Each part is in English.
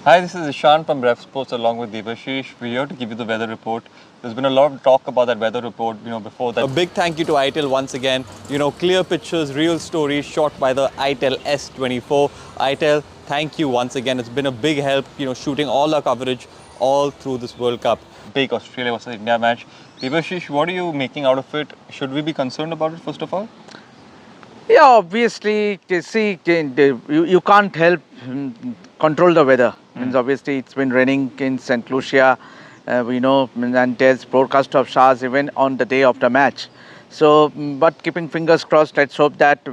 Hi, this is Ishan from Revsportz along with Devashish. We're here to give you the weather report. There's been a lot of talk about that weather report, before that. A big thank you to ITEL once again. Clear pictures, real stories shot by the ITEL S24. ITEL, thank you once again. It's been a big help, shooting all our coverage all through this World Cup. Big Australia versus India match. Devashish, what are you making out of it? Should we be concerned about it first of all? Yeah, obviously, you can't help control the weather. Means obviously it's been raining in St. Lucia, and there's broadcast of showers even on the day of the match. So, but keeping fingers crossed, let's hope that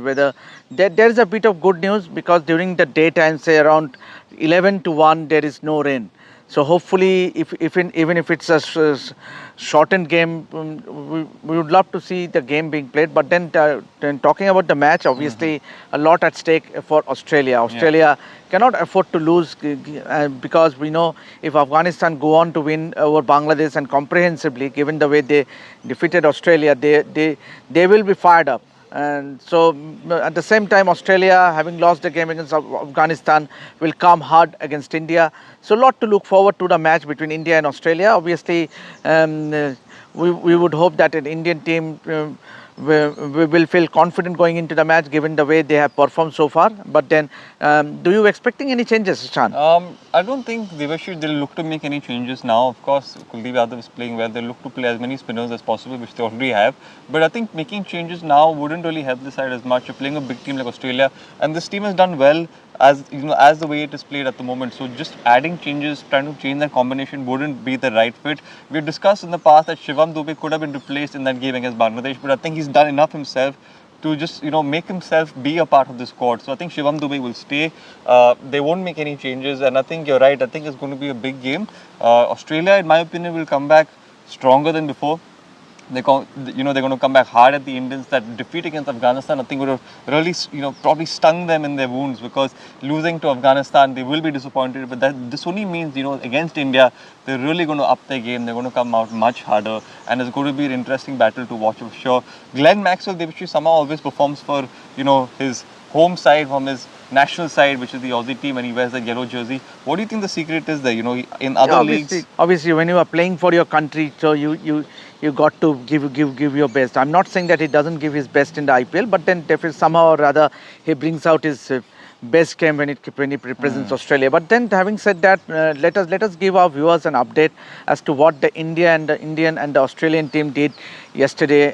there's a bit of good news because during the daytime, say around 11 to 1, there is no rain. So hopefully, even if it's a shortened game, we would love to see the game being played. But then talking about the match, obviously a lot at stake for Australia. Australia cannot afford to lose because we know if Afghanistan go on to win over Bangladesh and comprehensively, given the way they defeated Australia, they will be fired up. And so at the same time, Australia, having lost the game against Afghanistan, will come hard against India. So a lot to look forward to the match between India and Australia. Obviously, we would hope that an Indian team we will feel confident going into the match given the way they have performed so far. But then, do you expecting any changes, Shan? I don't think Devashish they'll look to make any changes now. Of course, Kuldeep Yadav is playing well. They'll look to play as many spinners as possible, which they already have. But I think making changes now wouldn't really help the side as much. You're playing a big team like Australia, and this team has done well as the way it is played at the moment. So just adding changes, trying to change that combination wouldn't be the right fit. We've discussed in the past that Shivam Dube could have been replaced in that game against Bangladesh, but I think he's done enough himself to just make himself be a part of the squad. So I think Shivam Dube will stay. They won't make any changes, and I think you're right. I think it's going to be a big game. Australia, in my opinion, will come back stronger than before. They're going to come back hard at the Indians. That defeat against Afghanistan, I think, would have really, probably stung them in their wounds because losing to Afghanistan, they will be disappointed. But this only means, against India, they're really going to up their game. They're going to come out much harder, and it's going to be an interesting battle to watch for sure. Glenn Maxwell, Devashish, somehow always performs for, his home side, from his national side, which is the Aussie team, and he wears that yellow jersey. What do you think the secret is there? In other leagues, obviously, when you are playing for your country, so you got to give your best. I'm not saying that he doesn't give his best in the IPL, but then somehow or rather he brings out his best game when he represents Australia. But then, having said that, let us give our viewers an update as to what the Indian and the Australian team did yesterday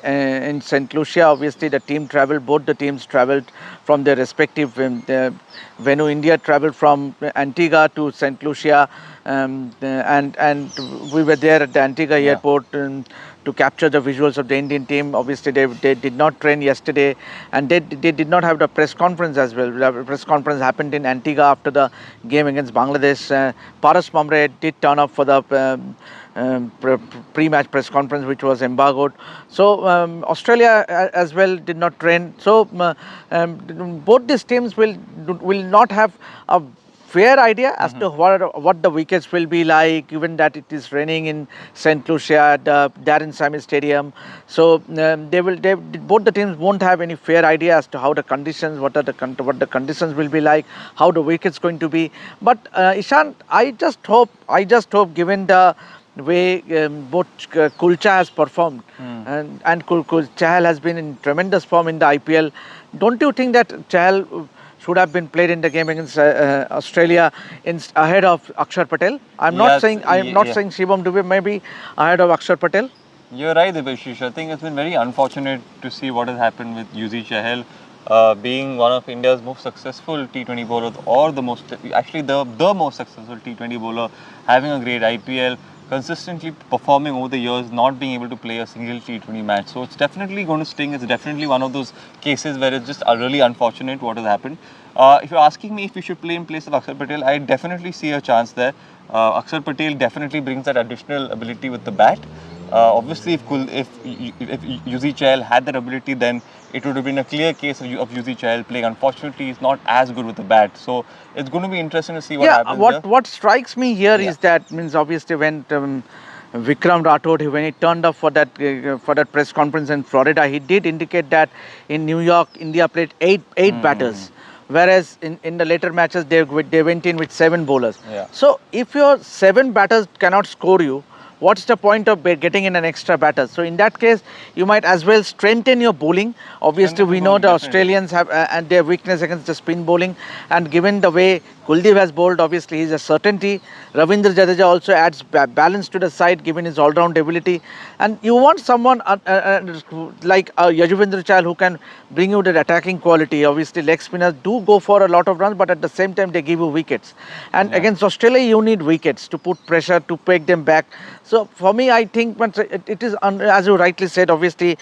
in St. Lucia. Obviously, both the teams travelled from their respective venue. India travelled from Antigua to St. Lucia, and we were there at the Antigua airport to capture the visuals of the Indian team. Obviously, they did not train yesterday, and they did not have the press conference as well. The press conference happened in Antigua after the game against Bangladesh. Paras Mamre did turn up for the pre-match press conference, which was embargoed. So Australia as well did not train. So both these teams will not have a fair idea as to what the wickets will be like, given that it is raining in St. Lucia at the Darren Sammy Stadium. So both the teams won't have any fair idea as to how the conditions, what the conditions will be like, how the wickets going to be. But Ishan, I just hope, given the way both Kulcha has performed and Chahal has been in tremendous form in the IPL, don't you think that Chahal should have been played in the game against Australia ahead of Akshar Patel? I'm not saying Shivam Dube, maybe ahead of Akshar Patel. You're right, Devashish. I think it's been very unfortunate to see what has happened with Yuzi Chahal, being one of India's most successful T20 bowlers, or the most successful T20 bowler, having a great IPL, consistently performing over the years, not being able to play a single T20 match. So it's definitely going to sting. It's definitely one of those cases where it's just really unfortunate what has happened. If you're asking me if we should play in place of Akshar Patel, I definitely see a chance there. Akshar Patel definitely brings that additional ability with the bat. Obviously, if Yuzi Chahal had that ability, then it would have been a clear case of Yuzi Chahal playing. Unfortunately, he's not as good with the bat. So it's going to be interesting to see what happens. What strikes me here is that, means obviously when Vikram Rathod, when he turned up for that press conference in Florida, he did indicate that in New York, India played eight batters. whereas in the later matches they went in with 7 bowlers. Yeah. So if your 7 batters cannot score you, what's the point of getting in an extra batter? So in that case, you might as well strengthen your bowling. Obviously, Strengthen we the know bowling, the definitely. Australians have and their weakness against the spin bowling, and given the way Kuldeep has bowled, obviously he's a certainty. Ravindra Jadeja also adds balance to the side, given his all-round ability. And you want someone like Yajuvendra Chahal who can bring you the attacking quality. Obviously, leg spinners do go for a lot of runs, but at the same time they give you wickets. And Yeah. against Australia, you need wickets to put pressure, to take them back. So for me, I think it is, as you rightly said, obviously,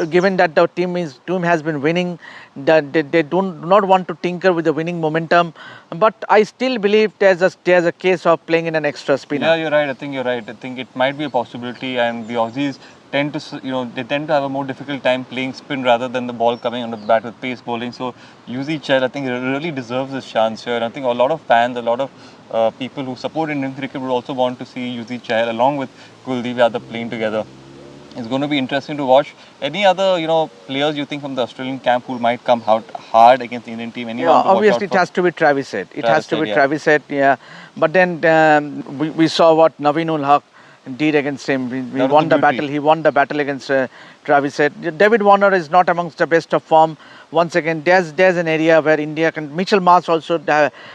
given that the team has been winning, that they do not want to tinker with the winning momentum. But I still believe there's a case of playing in an extra spinner. Yeah, you're right. I think you're right. I think it might be a possibility, and the Aussies tend to, they tend to have a more difficult time playing spin rather than the ball coming on the bat with pace bowling. So, Yuzi Chahal, I think, really deserves this chance here. And I think a lot of fans, a lot of people who support Indian cricket would also want to see Yuzi Chahal along with Kuldeep Yadav playing together. It's going to be interesting to watch. Any other, players you think from the Australian camp who might come out hard against the Indian team? Anyone Yeah, to watch obviously out it has to be Travis Head. It has to be yeah. Travis Head, yeah. But then we saw what Naveen ul Haq did against him. We That was won the the beauty. battle. He won the battle against Travis Head. David Warner is not amongst the best of form. Once again, there's an area where India can. Mitchell Marsh also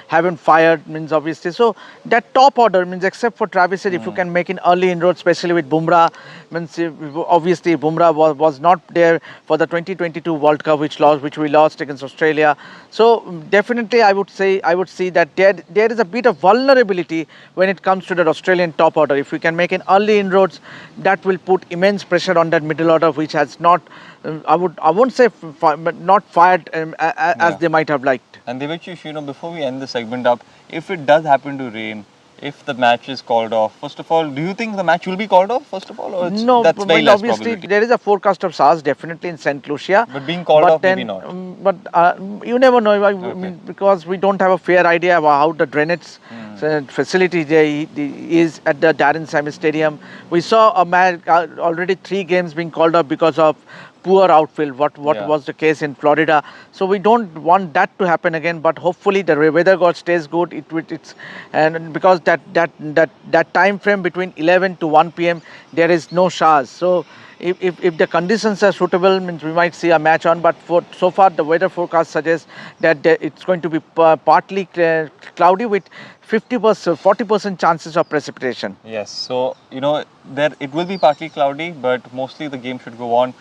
haven't fired, means obviously. So that top order means, except for Travis Head, if you can make an early inroad, especially with Bumrah, means obviously Bumrah was not there for the 2022 World Cup, which we lost against Australia. So definitely, I would see that there is a bit of vulnerability when it comes to the Australian top order. If we can make an early inroads, that will put immense pressure on that middle order, which has not. I won't say but not fired as they might have liked. And Devachish, before we end the segment up, if it does happen to rain, if the match is called off, first of all, do you think the match will be called off, first of all? Or No, that's very less obviously probability. there is a forecast of SARS definitely in St. Lucia. But being called off, maybe not. But you never know, I mean, because we don't have a fair idea about how the drainage facility there is at the Darren Sammy Stadium. We saw already 3 games being called off because of poor outfield, what was the case in Florida. So we don't want that to happen again, but hopefully the weather god stays good. And because that time frame between 11 to 1 p.m. there is no showers. So if the conditions are suitable, means we might see a match on. But so far the weather forecast suggests that it's going to be partly cloudy with 50%, 40% chances of precipitation. Yes, so, there it will be partly cloudy, but mostly the game should go on.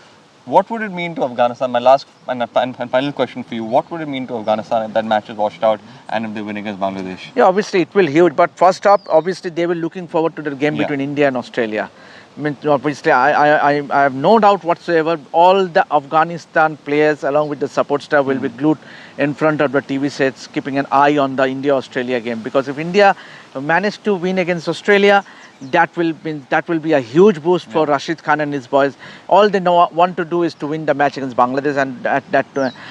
What would it mean to Afghanistan? My last and final question for you. What would it mean to Afghanistan if that match is washed out and if they win against Bangladesh? Yeah, obviously it will huge. But first up, obviously they were looking forward to the game between India and Australia. I mean, obviously, I have no doubt whatsoever. All the Afghanistan players, along with the support staff, will be glued in front of the TV sets, keeping an eye on the India-Australia game. Because if India manage to win against Australia, that will be a huge boost for Rashid Khan and his boys. All they want to do is to win the match against Bangladesh,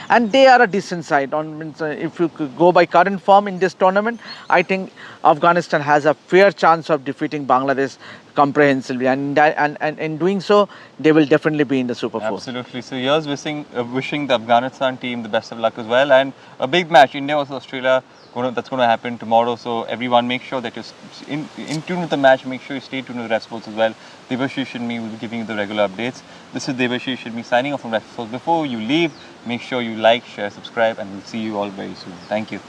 and they are a decent side. If you could go by current form in this tournament, I think Afghanistan has a fair chance of defeating Bangladesh comprehensively, and in doing so, they will definitely be in the Super 4. Absolutely. So here's wishing the Afghanistan team the best of luck as well, and a big match, India versus Australia. That's going to happen tomorrow. So everyone, make sure that you're in tune with the match. Make sure you stay tuned with Revsportz as well. Devashish and me will be giving you the regular updates. This is Devashish and me signing off from Revsportz. Before you leave, make sure you like, share, subscribe, and we'll see you all very soon. Thank you.